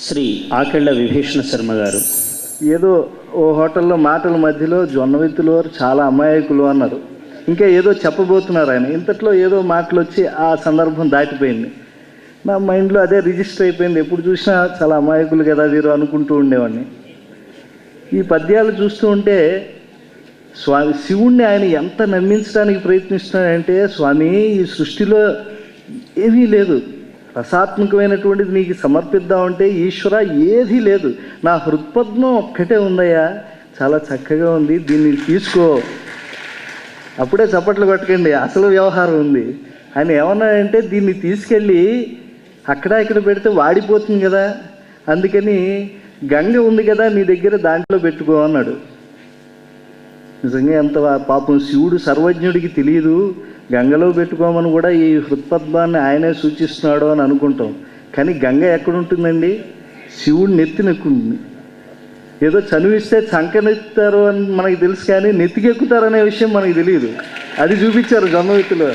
శ్రీ ఆకెళ్ల విభీషణ శర్మ గారు. ఏదో ఓ హోటల్లో మాటల మధ్యలో జొన్నవిత్తులు వారు చాలా అమాయకులు అన్నారు. ఇంకా ఏదో చెప్పబోతున్నారు ఆయన. ఇంతట్లో ఏదో మాటలు వచ్చి ఆ సందర్భం దాటిపోయింది. నా మైండ్లో అదే రిజిస్టర్ అయిపోయింది. ఎప్పుడు చూసినా చాలా అమాయకులు కదా వీరు అనుకుంటూ ఉండేవాడిని. ఈ పద్యాలు చూస్తూ ఉంటే శివుణ్ణి ఆయన ఎంత నమ్మించడానికి ప్రయత్నిస్తున్నాడంటే, స్వామి ఈ సృష్టిలో ఏమీ లేదు, రసాత్మకమైనటువంటిది నీకు సమర్పిద్దామంటే ఈశ్వర ఏదీ లేదు, నా హృత్పద్మం ఒక్కటే ఉందయ్యా, చాలా చక్కగా ఉంది, దీన్ని తీసుకో. అప్పుడే చప్పట్లు కొట్టకండి, అసలు వ్యవహారం ఉంది. ఆయన ఏమన్నాడంటే, దీన్ని తీసుకెళ్ళి అక్కడ ఇక్కడ పెడితే వాడిపోతుంది కదా, అందుకని గంగ ఉంది కదా నీ దగ్గర, దాంట్లో పెట్టుకో అన్నాడు. నిజంగా ఎంత పాపం, శివుడు సర్వజ్ఞుడికి తెలియదు, గంగలో పెట్టుకోమని కూడా ఈ హృత్పద్మాన్ని ఆయనే సూచిస్తున్నాడు అని అనుకుంటాం. కానీ గంగ ఎక్కడుంటుందండి? శివుడు నెత్తినెక్కుంటుంది. ఏదో చనువిస్తే చంకనెత్తారు అని మనకి తెలుసు, కానీ నెత్తికెక్కుతారనే విషయం మనకి తెలియదు. అది చూపించారు జొన్నవిత్తులు.